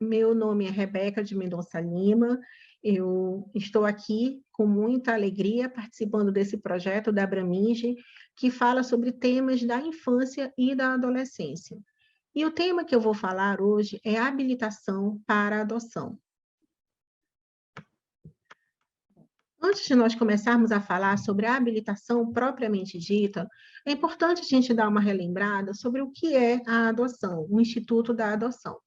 Meu nome é Rebeca de Mendonça Lima. Eu estou aqui com muita alegria participando desse projeto da Abraminge, que fala sobre temas da infância e da adolescência. E o tema que eu vou falar hoje é habilitação para a adoção. Antes de nós começarmos a falar sobre a habilitação propriamente dita, é importante a gente dar uma relembrada sobre o que é a adoção, o Instituto da Adoção.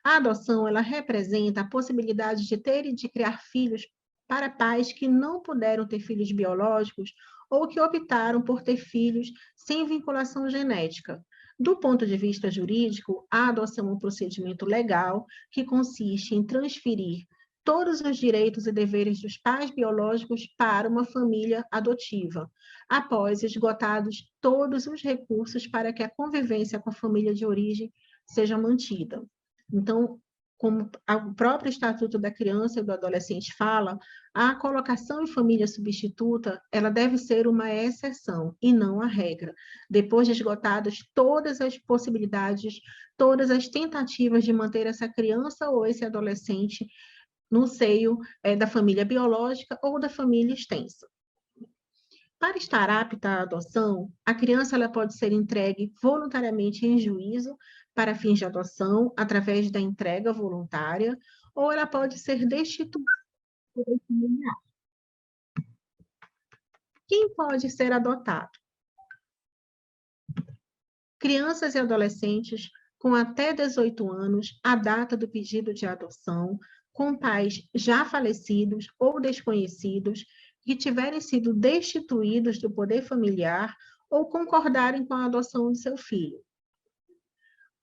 A adoção, ela representa a possibilidade de ter e de criar filhos para pais que não puderam ter filhos biológicos ou que optaram por ter filhos sem vinculação genética. Do ponto de vista jurídico, a adoção é um procedimento legal que consiste em transferir todos os direitos e deveres dos pais biológicos para uma família adotiva, após esgotados todos os recursos para que a convivência com a família de origem seja mantida. Então, como o próprio Estatuto da Criança e do Adolescente fala, a colocação em família substituta, ela deve ser uma exceção e não a regra, depois de esgotadas todas as possibilidades, todas as tentativas de manter essa criança ou esse adolescente no seio da família biológica ou da família extensa. Para estar apta à adoção, a criança ela pode ser entregue voluntariamente em juízo para fins de adoção, através da entrega voluntária, ou ela pode ser destituída por esse familiar. Quem pode ser adotado? Crianças e adolescentes com até 18 anos, à data do pedido de adoção, com pais já falecidos ou desconhecidos, que tiverem sido destituídos do poder familiar ou concordarem com a adoção de seu filho.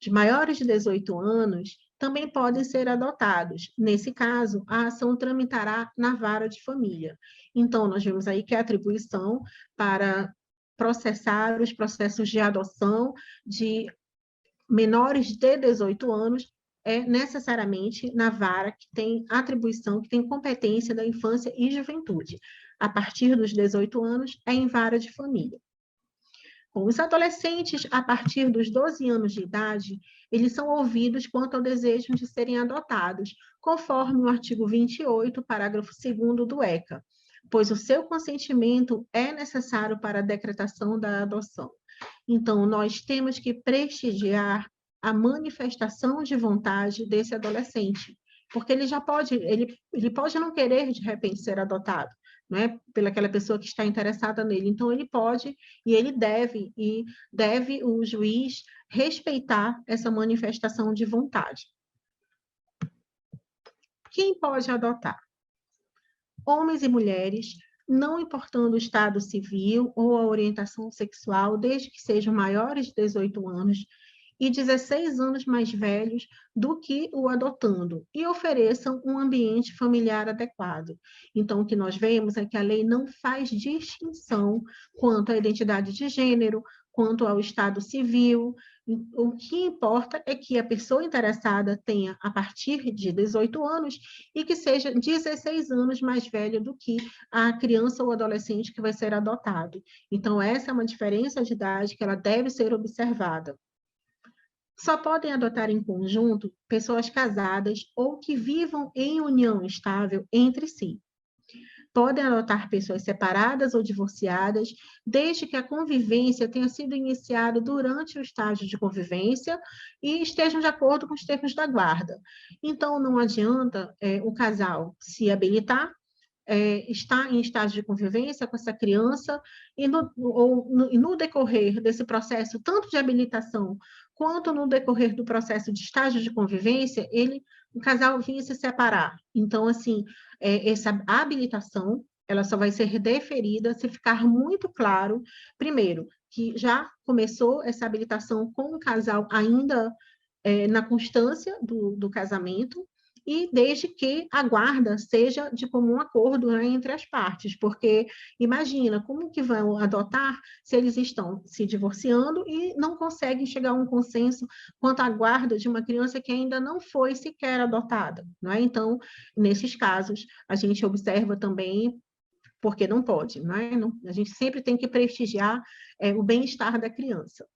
Os maiores de 18 anos também podem ser adotados. Nesse caso, a ação tramitará na vara de família. Então, nós vemos aí que a atribuição para processar os processos de adoção de menores de 18 anos é necessariamente na vara que tem atribuição, que tem competência da infância e juventude. A partir dos 18 anos, é em vara de família. Bom, os adolescentes, a partir dos 12 anos de idade, eles são ouvidos quanto ao desejo de serem adotados, conforme o artigo 28, parágrafo 2º do ECA, pois o seu consentimento é necessário para a decretação da adoção. Então, nós temos que prestigiar a manifestação de vontade desse adolescente, porque ele já pode, ele pode não querer de repente ser adotado, não é? Pelaquela pessoa que está interessada nele. Então, ele pode e ele deve, e deve o juiz respeitar essa manifestação de vontade. Quem pode adotar? Homens e mulheres, não importando o estado civil ou a orientação sexual, desde que sejam maiores de 18 anos e 16 anos mais velhos do que o adotando, e ofereçam um ambiente familiar adequado. Então, o que nós vemos é que a lei não faz distinção quanto à identidade de gênero, quanto ao estado civil. O que importa é que a pessoa interessada tenha, a partir de 18 anos, e que seja 16 anos mais velha do que a criança ou adolescente que vai ser adotado. Então, essa é uma diferença de idade que ela deve ser observada. Só podem adotar em conjunto pessoas casadas ou que vivam em união estável entre si. Podem adotar pessoas separadas ou divorciadas, desde que a convivência tenha sido iniciada durante o estágio de convivência e estejam de acordo com os termos da guarda. Então, não adianta o casal se habilitar, está em estágio de convivência com essa criança e no decorrer desse processo, tanto de habilitação quanto no decorrer do processo de estágio de convivência, o casal vinha se separar. Então, assim, essa habilitação, ela só vai ser deferida se ficar muito claro, primeiro, que já começou essa habilitação com o casal ainda na constância do casamento, e desde que a guarda seja de comum acordo, né, entre as partes, porque imagina como que vão adotar se eles estão se divorciando e não conseguem chegar a um consenso quanto à guarda de uma criança que ainda não foi sequer adotada, não é? Então, nesses casos, a gente observa também porque não pode, não é? A gente sempre tem que prestigiar o bem-estar da criança.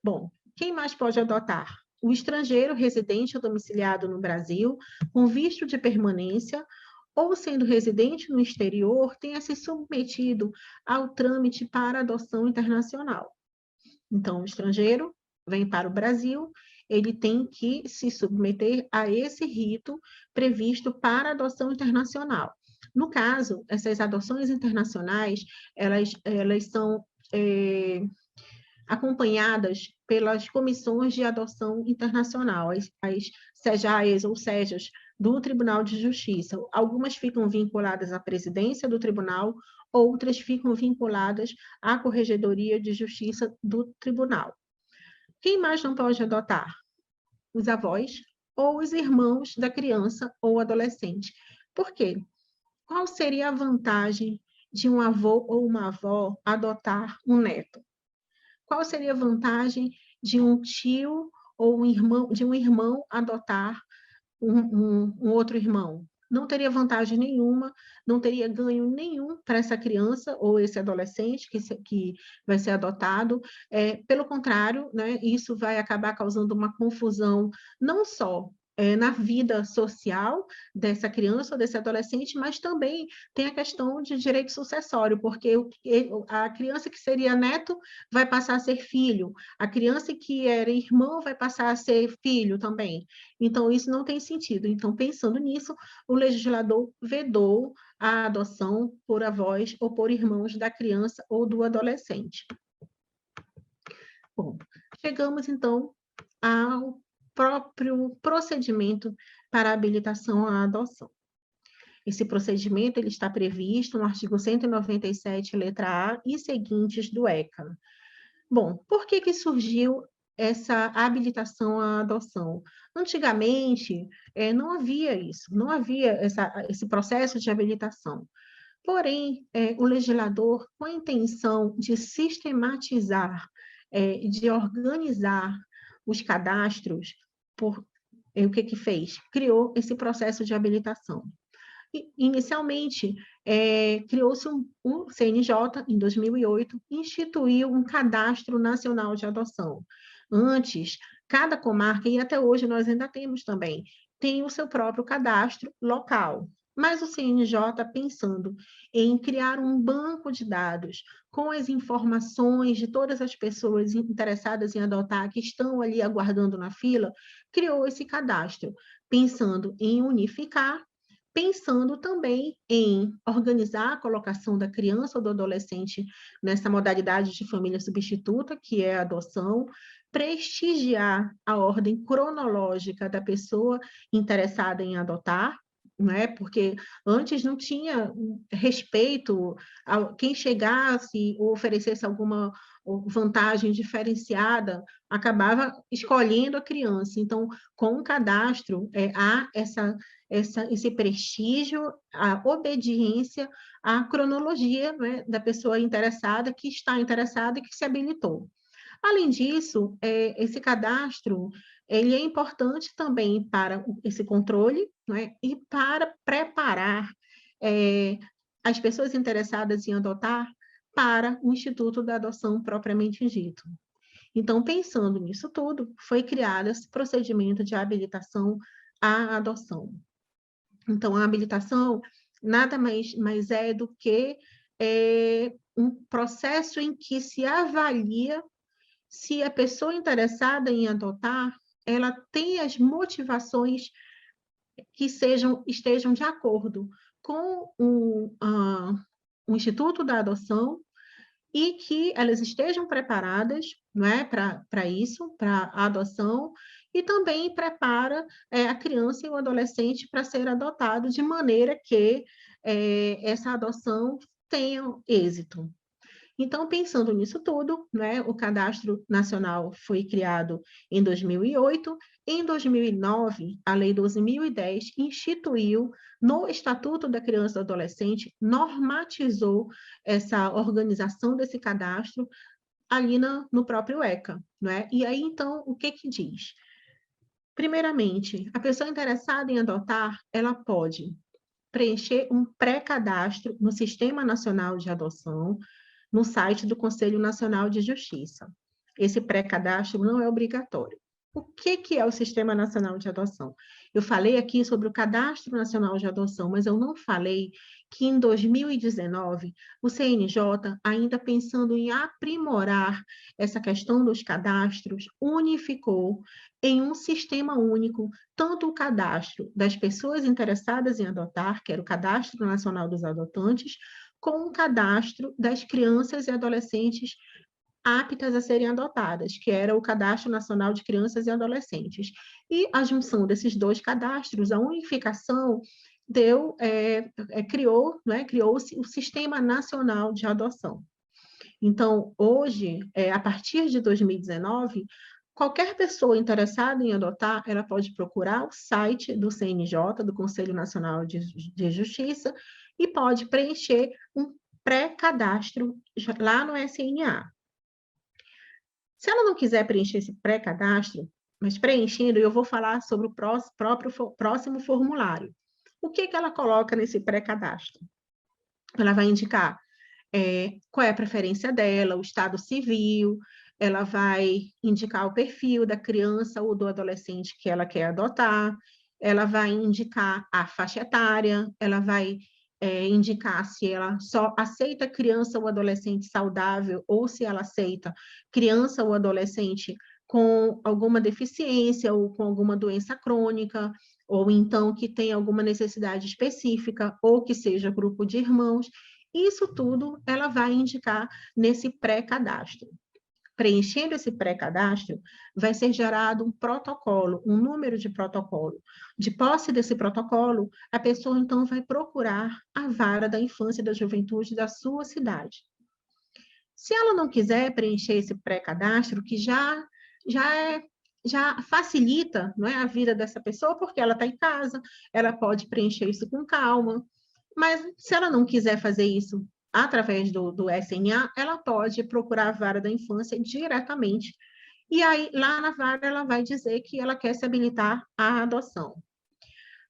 Bom, quem mais pode adotar? o estrangeiro residente ou domiciliado no Brasil, com visto de permanência, ou sendo residente no exterior, tenha se submetido ao trâmite para adoção internacional. Então, o estrangeiro vem para o Brasil, ele tem que se submeter a esse rito previsto para adoção internacional. No caso, essas adoções internacionais, elas são acompanhadas pelas comissões de adoção internacional, as SEJAES ou SEJAs do Tribunal de Justiça. Algumas ficam vinculadas à presidência do tribunal, outras ficam vinculadas à Corregedoria de Justiça do tribunal. Quem mais não pode adotar? Os avós ou os irmãos da criança ou adolescente. Por quê? Qual seria a vantagem de um avô ou uma avó adotar um neto? Qual seria a vantagem de um tio ou um irmão adotar um outro irmão? Não teria vantagem nenhuma, não teria ganho nenhum para essa criança ou esse adolescente que vai ser adotado. Pelo contrário, né, isso vai acabar causando uma confusão, não só na vida social dessa criança ou desse adolescente, mas também tem a questão de direito sucessório, porque a criança que seria neto vai passar a ser filho, a criança que era irmão vai passar a ser filho também. Então, isso não tem sentido. Então, pensando nisso, o legislador vedou a adoção por avós ou por irmãos da criança ou do adolescente. Bom, chegamos, então, ao próprio procedimento para a habilitação à adoção. Esse procedimento ele está previsto no artigo 197, letra A e seguintes do ECA. Bom, por que surgiu essa habilitação à adoção? Antigamente, não havia isso, não havia esse processo de habilitação. Porém, o legislador, com a intenção de sistematizar, de organizar os cadastros, o que fez? Criou esse processo de habilitação. Inicialmente, criou-se um CNJ, em 2008, instituiu um Cadastro Nacional de Adoção. Antes, cada comarca, e até hoje nós ainda temos também, tem o seu próprio cadastro local. Mas o CNJ, pensando em criar um banco de dados com as informações de todas as pessoas interessadas em adotar, que estão ali aguardando na fila, criou esse cadastro, pensando em unificar, pensando também em organizar a colocação da criança ou do adolescente nessa modalidade de família substituta, que é a adoção, prestigiar a ordem cronológica da pessoa interessada em adotar, né? Porque antes não tinha respeito a quem chegasse ou oferecesse alguma vantagem diferenciada, acabava escolhendo a criança. Então, com o cadastro, há esse prestígio, a obediência à cronologia, né, da pessoa interessada, que está interessada e que se habilitou. Além disso, esse cadastro ele é importante também para esse controle, né, e para preparar as pessoas interessadas em adotar para o Instituto da Adoção propriamente dito. Então, pensando nisso tudo, foi criado esse procedimento de habilitação à adoção. Então, a habilitação nada mais é do que um processo em que se avalia se a pessoa interessada em adotar, ela tem as motivações que estejam de acordo com o Instituto da Adoção e que elas estejam preparadas, não é, para isso, para a adoção, e também prepara a criança e o adolescente para ser adotado de maneira que essa adoção tenha êxito. Então, pensando nisso tudo, né, o Cadastro Nacional foi criado em 2008. Em 2009, a Lei 12.010 instituiu no Estatuto da Criança e do Adolescente, normatizou essa organização desse cadastro ali no próprio ECA. Né? E aí, então, o que diz? Primeiramente, a pessoa interessada em adotar, ela pode preencher um pré-cadastro no Sistema Nacional de Adoção, no site do Conselho Nacional de Justiça. Esse pré-cadastro não é obrigatório. O que é o Sistema Nacional de Adoção? Eu falei aqui sobre o Cadastro Nacional de Adoção, mas eu não falei que em 2019 o CNJ, ainda pensando em aprimorar essa questão dos cadastros, unificou em um sistema único tanto o cadastro das pessoas interessadas em adotar, que era o Cadastro Nacional dos Adotantes, com o cadastro das crianças e adolescentes aptas a serem adotadas, que era o Cadastro Nacional de Crianças e Adolescentes. E a junção desses dois cadastros, a unificação, criou-se o Sistema Nacional de Adoção. Então, hoje, a partir de 2019, qualquer pessoa interessada em adotar, ela pode procurar o site do CNJ, do Conselho Nacional de Justiça, e pode preencher um pré-cadastro lá no SNA. Se ela não quiser preencher esse pré-cadastro, mas preenchendo, eu vou falar sobre o próximo formulário. O que ela coloca nesse pré-cadastro? Ela vai indicar qual é a preferência dela, o estado civil, ela vai indicar o perfil da criança ou do adolescente que ela quer adotar, ela vai indicar a faixa etária, ela vai indicar se ela só aceita criança ou adolescente saudável ou se ela aceita criança ou adolescente com alguma deficiência ou com alguma doença crônica, ou então que tem alguma necessidade específica, ou que seja grupo de irmãos. Isso tudo ela vai indicar nesse pré-cadastro. Preenchendo esse pré-cadastro, vai ser gerado um protocolo, um número de protocolo. De posse desse protocolo, a pessoa, então, vai procurar a vara da infância e da juventude da sua cidade. Se ela não quiser preencher esse pré-cadastro, que já facilita, não é, a vida dessa pessoa, porque ela está em casa, ela pode preencher isso com calma, mas se ela não quiser fazer isso através do SNA, ela pode procurar a vara da infância diretamente. E aí, lá na vara, ela vai dizer que ela quer se habilitar à adoção.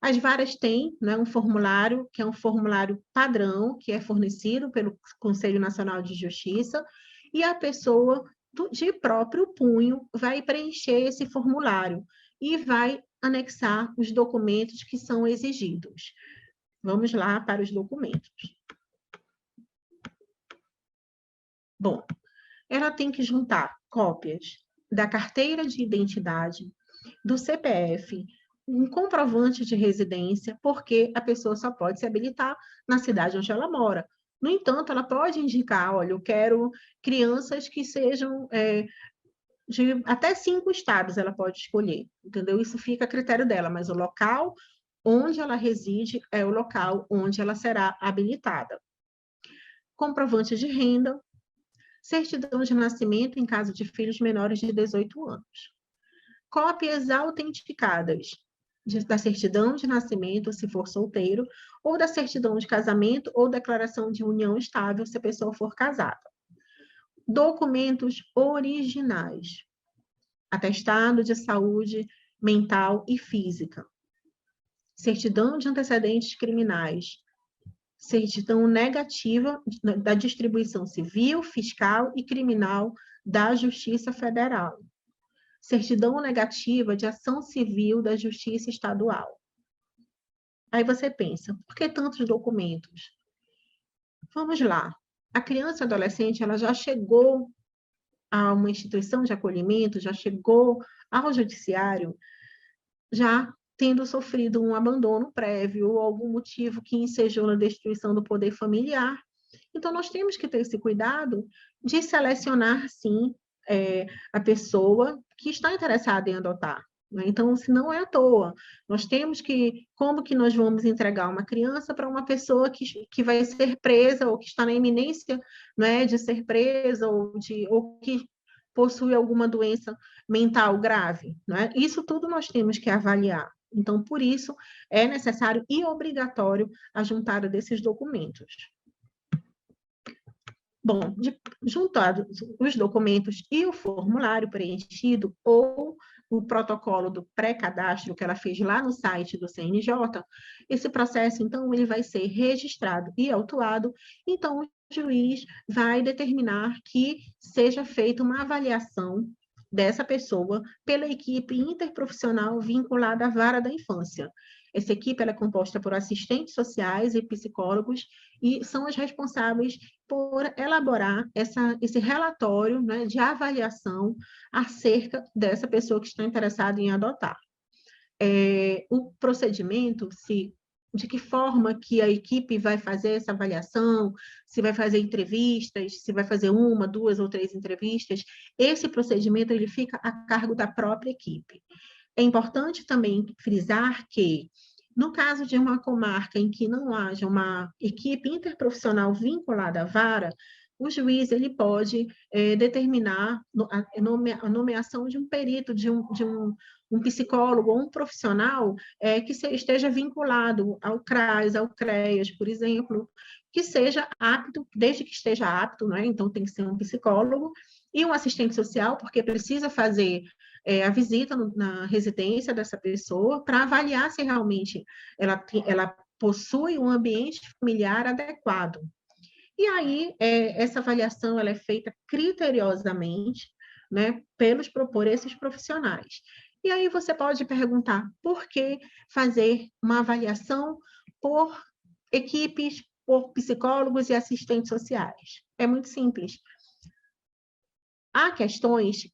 As varas têm, né, um formulário, que é um formulário padrão, que é fornecido pelo Conselho Nacional de Justiça, e a pessoa, de próprio punho, vai preencher esse formulário e vai anexar os documentos que são exigidos. Vamos lá para os documentos. Bom, ela tem que juntar cópias da carteira de identidade, do CPF, um comprovante de residência, porque a pessoa só pode se habilitar na cidade onde ela mora. No entanto, ela pode indicar, olha, eu quero crianças que sejam de até 5 estados, ela pode escolher, entendeu? Isso fica a critério dela, mas o local onde ela reside é o local onde ela será habilitada. Comprovante de renda, certidão de nascimento em caso de filhos menores de 18 anos. Cópias autenticadas da certidão de nascimento, se for solteiro, ou da certidão de casamento ou declaração de união estável, se a pessoa for casada. Documentos originais. Atestado de saúde mental e física. Certidão de antecedentes criminais. Certidão negativa da distribuição civil, fiscal e criminal da Justiça Federal. Certidão negativa de ação civil da Justiça Estadual. Aí você pensa, por que tantos documentos? Vamos lá. A criança e adolescente, ela já chegou a uma instituição de acolhimento, já chegou ao judiciário, já tendo sofrido um abandono prévio ou algum motivo que ensejou na destruição do poder familiar. Então, nós temos que ter esse cuidado de selecionar, sim, a pessoa que está interessada em adotar. Né? Então, se não é à toa, nós temos que, como que nós vamos entregar uma criança para uma pessoa que vai ser presa ou que está na iminência, né, de ser presa ou que possui alguma doença mental grave, né? Isso tudo nós temos que avaliar. Então, por isso, é necessário e obrigatório a juntada desses documentos. Bom, juntados os documentos e o formulário preenchido ou o protocolo do pré-cadastro que ela fez lá no site do CNJ, esse processo, então, ele vai ser registrado e autuado, então o juiz vai determinar que seja feita uma avaliação dessa pessoa pela equipe interprofissional vinculada à vara da infância. Essa equipe ela é composta por assistentes sociais e psicólogos e são os responsáveis por elaborar esse relatório, né, de avaliação acerca dessa pessoa que está interessada em adotar. O procedimento, de que forma que a equipe vai fazer essa avaliação, se vai fazer entrevistas, se vai fazer 1, 2 ou 3 entrevistas, esse procedimento ele fica a cargo da própria equipe. É importante também frisar que, no caso de uma comarca em que não haja uma equipe interprofissional vinculada à vara, o juiz ele pode determinar a nomeação de um perito, de um psicólogo ou um profissional que esteja vinculado ao CRAS, ao CREAS, por exemplo, que seja apto, desde que esteja apto, né? Então tem que ser um psicólogo e um assistente social, porque precisa fazer a visita na residência dessa pessoa para avaliar se realmente ela possui um ambiente familiar adequado. E aí, essa avaliação ela é feita criteriosamente, né, por esses profissionais. E aí você pode perguntar, por que fazer uma avaliação por equipes, por psicólogos e assistentes sociais? É muito simples. Há questões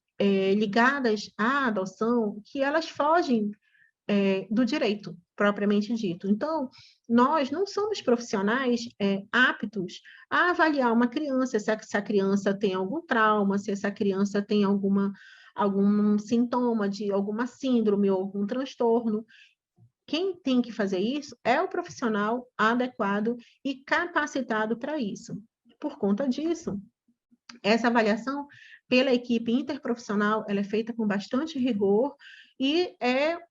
ligadas à adoção que elas fogem do direito, propriamente dito. Então, nós não somos profissionais aptos a avaliar uma criança, se essa criança tem algum trauma, se essa criança tem algum sintoma de alguma síndrome ou algum transtorno. Quem tem que fazer isso é o profissional adequado e capacitado para isso. Por conta disso, essa avaliação pela equipe interprofissional, ela é feita com bastante rigor e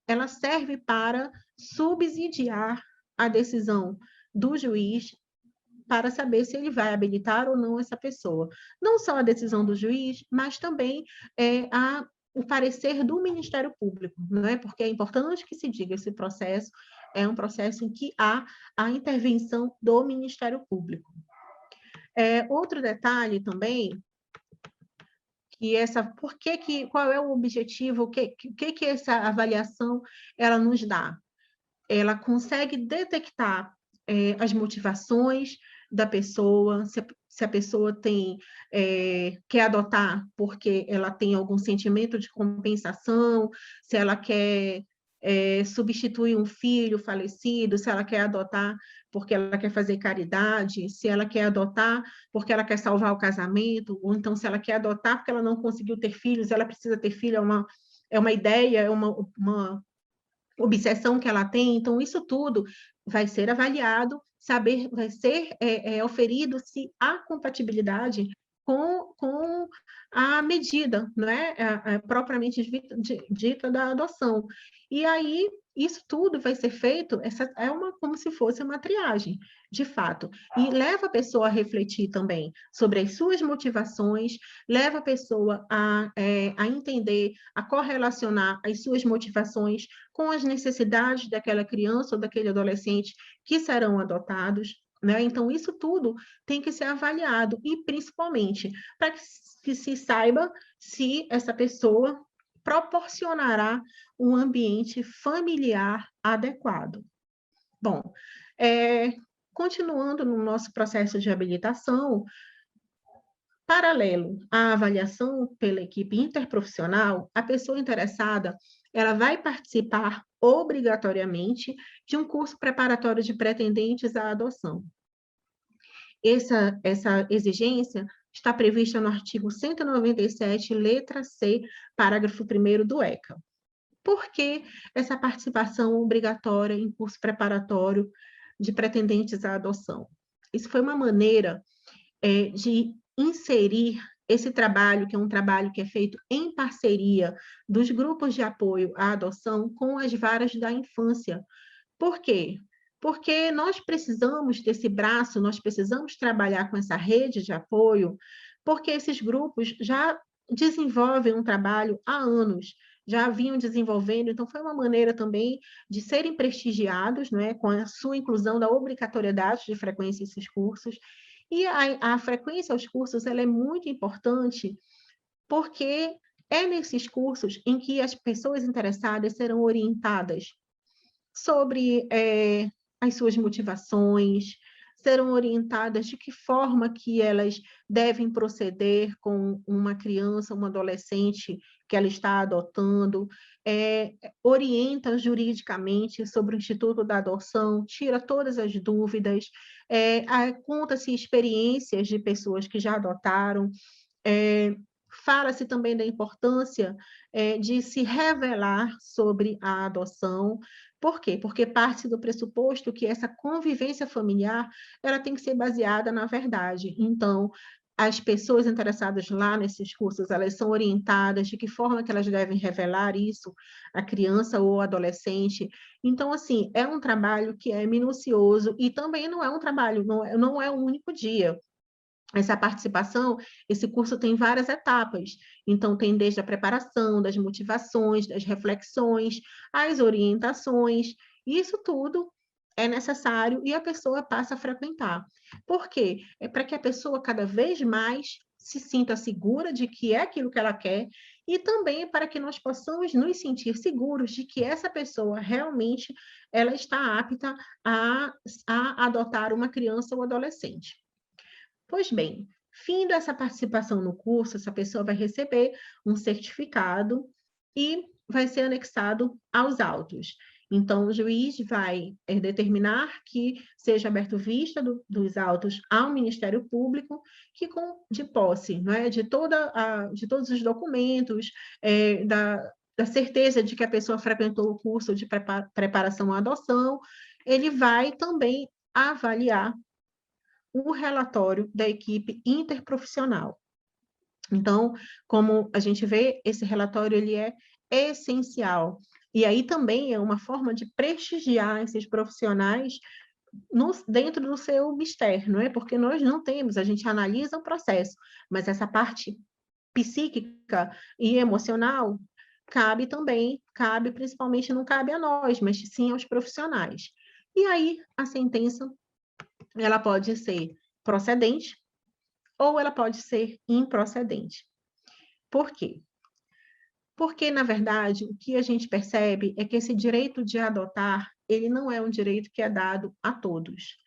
ela serve para subsidiar a decisão do juiz para saber se ele vai habilitar ou não essa pessoa. Não só a decisão do juiz, mas também o parecer do Ministério Público, não é? Porque é importante que se diga, esse processo é um processo em que há a intervenção do Ministério Público. Outro detalhe também qual é o objetivo, o que essa avaliação ela nos dá? Ela consegue detectar as motivações da pessoa, se a pessoa quer adotar porque ela tem algum sentimento de compensação, se ela quer substituir um filho falecido, se ela quer adotar porque ela quer fazer caridade, se ela quer adotar porque ela quer salvar o casamento, ou então se ela quer adotar porque ela não conseguiu ter filhos, ela precisa ter filho, é uma ideia, é uma obsessão que ela tem. Então, isso tudo vai ser avaliado, vai ser oferido se há compatibilidade com a medida, não é? Propriamente dita da adoção. E aí, isso tudo vai ser feito, como se fosse uma triagem, de fato. E leva a pessoa a refletir também sobre as suas motivações, leva a pessoa a entender, a correlacionar as suas motivações com as necessidades daquela criança ou daquele adolescente que serão adotados, né? Então, isso tudo tem que ser avaliado, e principalmente para que se saiba se essa pessoa proporcionará um ambiente familiar adequado. Bom, continuando no nosso processo de habilitação, paralelo à avaliação pela equipe interprofissional, a pessoa interessada ela vai participar obrigatoriamente de um curso preparatório de pretendentes à adoção. Essa exigência está prevista no artigo 197, letra C, parágrafo 1º do ECA. Por que essa participação obrigatória em curso preparatório de pretendentes à adoção? Isso foi uma maneira de inserir esse trabalho, que é um trabalho que é feito em parceria dos grupos de apoio à adoção com as varas da infância. Por quê? Porque nós precisamos desse braço, nós precisamos trabalhar com essa rede de apoio, porque esses grupos já desenvolvem um trabalho há anos, já vinham desenvolvendo, então foi uma maneira também de serem prestigiados, não é? Com a sua inclusão da obrigatoriedade de frequência a esses cursos. E a frequência aos cursos ela é muito importante, porque É nesses cursos em que as pessoas interessadas serão orientadas sobre as suas motivações, serão orientadas de que forma que elas devem proceder com uma criança, uma adolescente que ela está adotando, orienta juridicamente sobre o Instituto da Adoção, tira todas as dúvidas, conta-se experiências de pessoas que já adotaram, fala-se também da importância de se revelar sobre a adoção. Por quê? Porque parte do pressuposto que essa convivência familiar ela tem que ser baseada na verdade. Então, as pessoas interessadas lá nesses cursos, elas são orientadas de que forma que elas devem revelar isso à criança ou adolescente. Então, assim, é um trabalho que é minucioso e também não é um trabalho, não é um único dia. Essa participação, esse curso tem várias etapas. Então, tem desde a preparação, das motivações, das reflexões, as orientações. Isso tudo é necessário e a pessoa passa a frequentar. Por quê? É para que a pessoa cada vez mais se sinta segura de que é aquilo que ela quer e também para que nós possamos nos sentir seguros de que essa pessoa realmente ela está apta a adotar uma criança ou adolescente. Pois bem, fim dessa participação no curso, essa pessoa vai receber um certificado e vai ser anexado aos autos. Então, o juiz vai determinar que seja aberto vista dos autos ao Ministério Público, que de posse, não é, de todos os documentos, da certeza de que a pessoa frequentou o curso de preparação à adoção, ele vai também avaliar o relatório da equipe interprofissional. Então, como a gente vê, esse relatório ele é essencial. E aí também é uma forma de prestigiar esses profissionais dentro do seu mistério, não é? Porque nós não temos, a gente analisa o processo, mas essa parte psíquica e emocional cabe principalmente, não cabe a nós, mas sim aos profissionais. E aí a sentença ela pode ser procedente ou ela pode ser improcedente. Por quê? Porque, na verdade, o que a gente percebe é que esse direito de adotar, ele não é um direito que é dado a todos,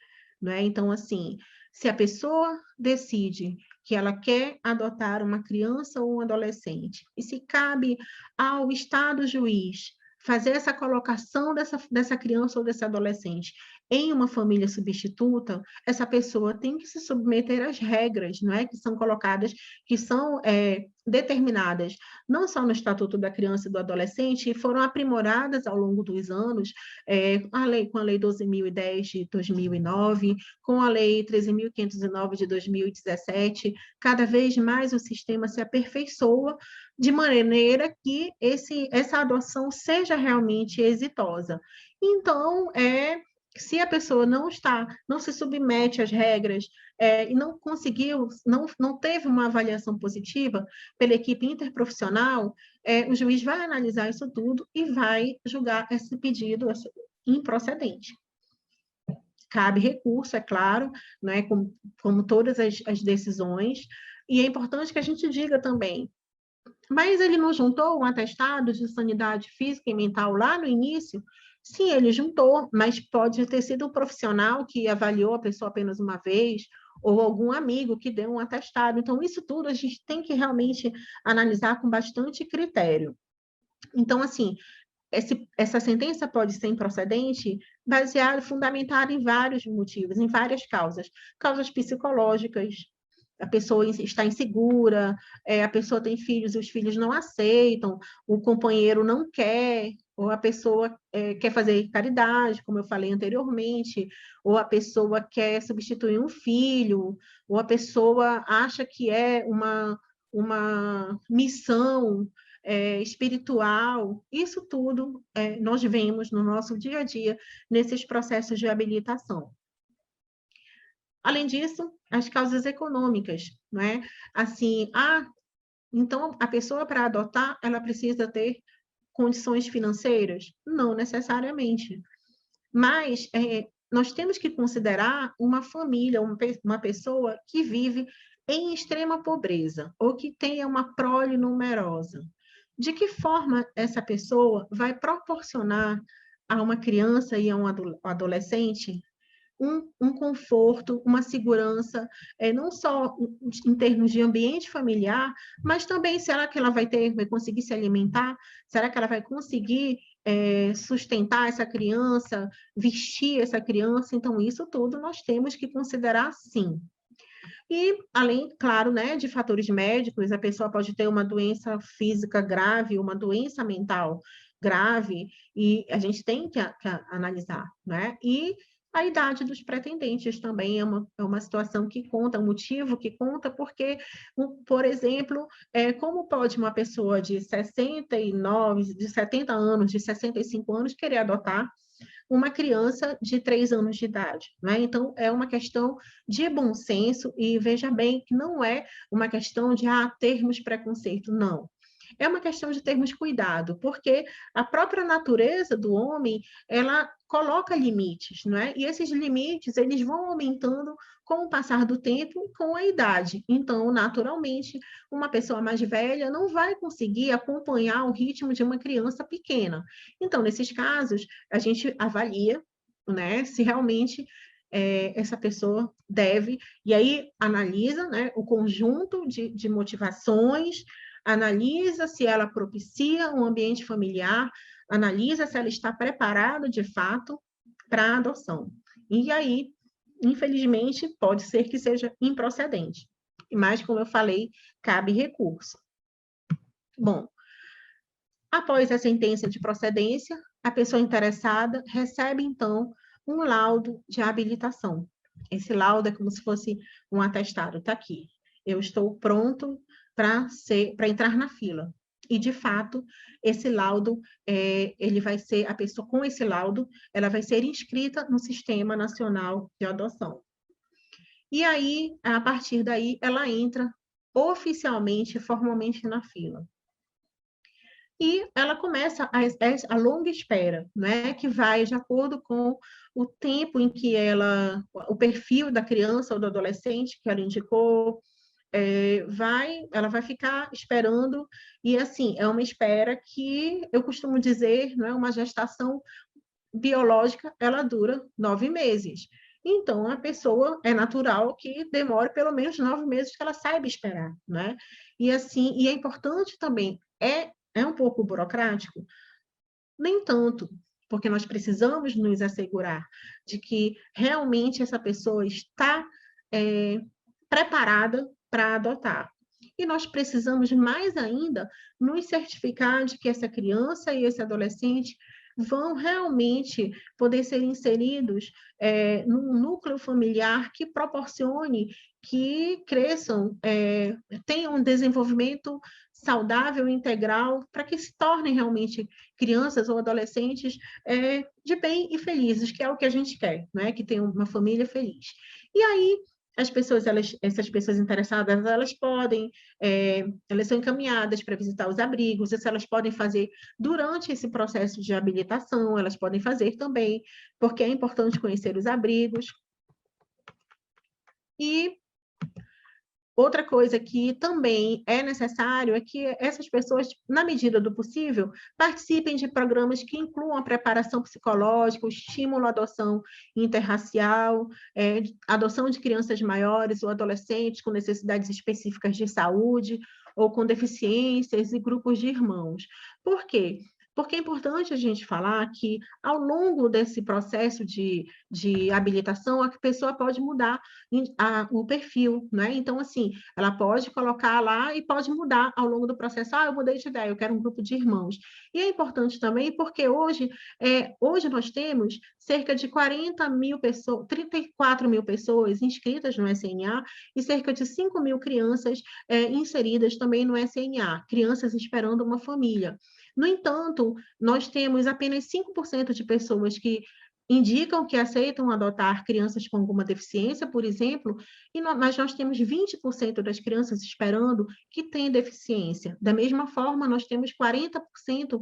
não é? Então, assim, se a pessoa decide que ela quer adotar uma criança ou um adolescente, e se cabe ao Estado juiz fazer essa colocação dessa criança ou desse adolescente em uma família substituta, essa pessoa tem que se submeter às regras, não é? Que são colocadas, que são determinadas não só no Estatuto da Criança e do Adolescente, foram aprimoradas ao longo dos anos, com a Lei 12.010 de 2009, com a Lei 13.509 de 2017, cada vez mais o sistema se aperfeiçoa de maneira que essa adoção seja realmente exitosa. Então, se a pessoa não se submete às regras e não conseguiu, não teve uma avaliação positiva pela equipe interprofissional, o juiz vai analisar isso tudo e vai julgar esse pedido improcedente. Cabe recurso, é claro, né, como todas as decisões, e é importante que a gente diga também, mas ele não juntou um atestado de sanidade física e mental lá no início? Sim, ele juntou, mas pode ter sido um profissional que avaliou a pessoa apenas uma vez, ou algum amigo que deu um atestado. Então, isso tudo a gente tem que realmente analisar com bastante critério. Então, assim, essa sentença pode ser improcedente fundamentada em vários motivos, em várias causas. Causas psicológicas, a pessoa está insegura, a pessoa tem filhos e os filhos não aceitam, o companheiro não quer, ou a pessoa quer fazer caridade, como eu falei anteriormente, ou a pessoa quer substituir um filho, ou a pessoa acha que é uma missão espiritual. Isso tudo nós vemos no nosso dia a dia nesses processos de habilitação. Além disso, as causas econômicas, não é? Assim, então a pessoa para adotar, ela precisa ter condições financeiras? Não necessariamente. Mas nós temos que considerar uma família, uma pessoa que vive em extrema pobreza ou que tenha uma prole numerosa, de que forma essa pessoa vai proporcionar a uma criança e a um adolescente um conforto, uma segurança, não só em termos de ambiente familiar, mas também será que ela vai conseguir se alimentar? Será que ela vai conseguir sustentar essa criança, vestir essa criança? Então, isso tudo nós temos que considerar sim. E, além, claro, né, de fatores médicos, a pessoa pode ter uma doença física grave, uma doença mental grave, e a gente tem que analisar, né? E a idade dos pretendentes também é uma situação que conta, um motivo que conta, porque, por exemplo, como pode uma pessoa de 69, de 70 anos, de 65 anos querer adotar uma criança de 3 anos de idade, né? Então, é uma questão de bom senso, e veja bem que não é uma questão de termos preconceito, não. É uma questão de termos cuidado, porque a própria natureza do homem, ela coloca limites, não é? E esses limites, eles vão aumentando com o passar do tempo e com a idade. Então, naturalmente, uma pessoa mais velha não vai conseguir acompanhar o ritmo de uma criança pequena. Então, nesses casos, a gente avalia, né, se realmente essa pessoa deve, e aí analisa, né, o conjunto de motivações, analisa se ela propicia um ambiente familiar, analisa se ela está preparada de fato para a adoção. E aí, infelizmente, pode ser que seja improcedente. Mas, como eu falei, cabe recurso. Bom, após a sentença de procedência, a pessoa interessada recebe, então, um laudo de habilitação. Esse laudo é como se fosse um atestado, está aqui. Eu estou pronto para entrar na fila. E, de fato, esse laudo, ele vai ser, a pessoa com esse laudo, ela vai ser inscrita no Sistema Nacional de Adoção. E aí, a partir daí, ela entra oficialmente, formalmente na fila. E ela começa a longa espera, né, que vai de acordo com o tempo em que o perfil da criança ou do adolescente que ela indicou, ela vai ficar esperando, e assim, é uma espera que eu costumo dizer, não é uma gestação biológica, ela dura 9 meses. Então, a pessoa é natural que demore pelo menos 9 meses que ela saiba esperar, né? E assim, e é importante também, é um pouco burocrático? Nem tanto, porque nós precisamos nos assegurar de que realmente essa pessoa está preparada para adotar. E nós precisamos mais ainda nos certificar de que essa criança e esse adolescente vão realmente poder ser inseridos num núcleo familiar que proporcione que cresçam, tenham um desenvolvimento saudável e integral, para que se tornem realmente crianças ou adolescentes de bem e felizes, que é o que a gente quer, né? Que tenham uma família feliz. E aí, essas pessoas interessadas, elas são encaminhadas para visitar os abrigos, isso elas podem fazer durante esse processo de habilitação, elas podem fazer também, porque é importante conhecer os abrigos. E outra coisa que também é necessário é que essas pessoas, na medida do possível, participem de programas que incluam a preparação psicológica, o estímulo à adoção interracial, adoção de crianças maiores ou adolescentes com necessidades específicas de saúde ou com deficiências e grupos de irmãos. Por quê? Porque é importante a gente falar que, ao longo desse processo de habilitação, a pessoa pode mudar o perfil, né? Então, assim, ela pode colocar lá e pode mudar ao longo do processo. Eu mudei de ideia, eu quero um grupo de irmãos. E é importante também porque hoje nós temos cerca de 40 mil pessoas, 34 mil pessoas inscritas no SNA e cerca de 5 mil crianças inseridas também no SNA, crianças esperando uma família. No entanto, nós temos apenas 5% de pessoas que indicam que aceitam adotar crianças com alguma deficiência, por exemplo, mas nós temos 20% das crianças esperando que têm deficiência. Da mesma forma, nós temos 40%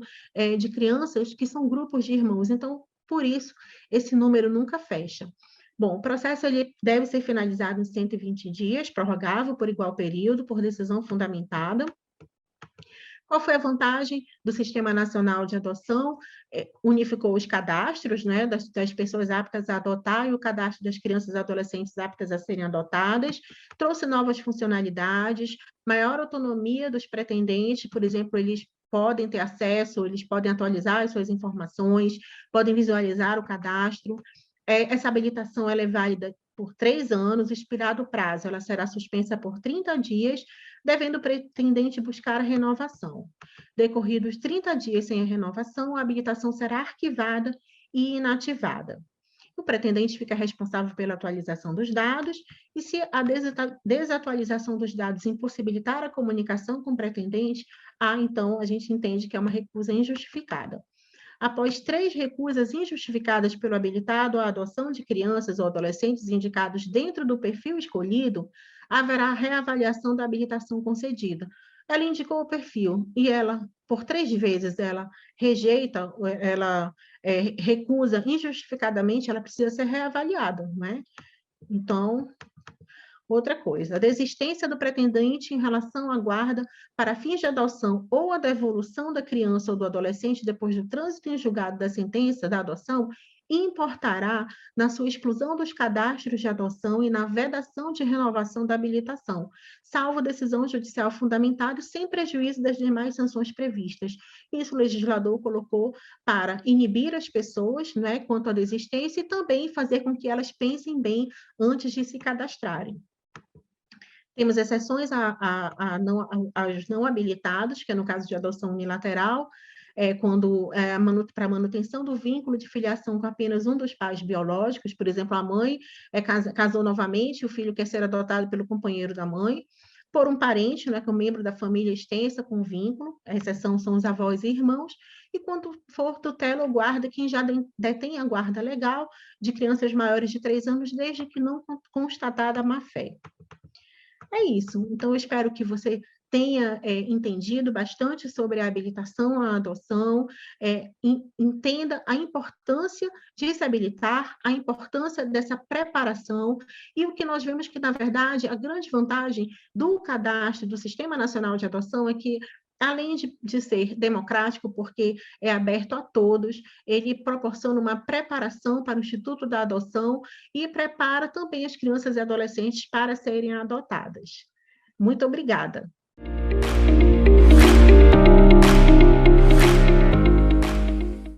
de crianças que são grupos de irmãos. Então, por isso, esse número nunca fecha. Bom, o processo ele deve ser finalizado em 120 dias, prorrogável por igual período, por decisão fundamentada. Qual foi a vantagem do Sistema Nacional de Adoção? Unificou os cadastros, né, das pessoas aptas a adotar e o cadastro das crianças e adolescentes aptas a serem adotadas, trouxe novas funcionalidades, maior autonomia dos pretendentes, por exemplo, eles podem ter acesso, eles podem atualizar as suas informações, podem visualizar o cadastro. Essa habilitação ela é válida por 3 anos, expirado o prazo, ela será suspensa por 30 dias, devendo o pretendente buscar a renovação. Decorridos 30 dias sem a renovação, a habilitação será arquivada e inativada. O pretendente fica responsável pela atualização dos dados, e se a desatualização dos dados impossibilitar a comunicação com o pretendente, então a gente entende que é uma recusa injustificada. Após 3 recusas injustificadas pelo habilitado à adoção de crianças ou adolescentes indicados dentro do perfil escolhido, haverá reavaliação da habilitação concedida. Ela indicou o perfil e ela, por 3 vezes, ela rejeita, ela recusa injustificadamente, ela precisa ser reavaliada, né? Então, outra coisa, a desistência do pretendente em relação à guarda para fins de adoção ou a devolução da criança ou do adolescente depois do trânsito em julgado da sentença da adoção importará na sua exclusão dos cadastros de adoção e na vedação de renovação da habilitação, salvo decisão judicial fundamentada sem prejuízo das demais sanções previstas. Isso o legislador colocou para inibir as pessoas, né, quanto à desistência e também fazer com que elas pensem bem antes de se cadastrarem. Temos exceções aos não habilitados, que é no caso de adoção unilateral, quando para manutenção do vínculo de filiação com apenas um dos pais biológicos, por exemplo, a mãe casou novamente, o filho quer ser adotado pelo companheiro da mãe, por um parente, né, que é um membro da família extensa com vínculo, a exceção são os avós e irmãos, e quando for tutela ou guarda, quem já detém a guarda legal de crianças maiores de 3 anos, desde que não constatada a má-fé. É isso. Então, eu espero que você tenha entendido bastante sobre a habilitação à adoção, entenda a importância de se habilitar, a importância dessa preparação, e o que nós vemos que, na verdade, a grande vantagem do cadastro do Sistema Nacional de Adoção é que, além de ser democrático, porque é aberto a todos, ele proporciona uma preparação para o Instituto da Adoção e prepara também as crianças e adolescentes para serem adotadas. Muito obrigada.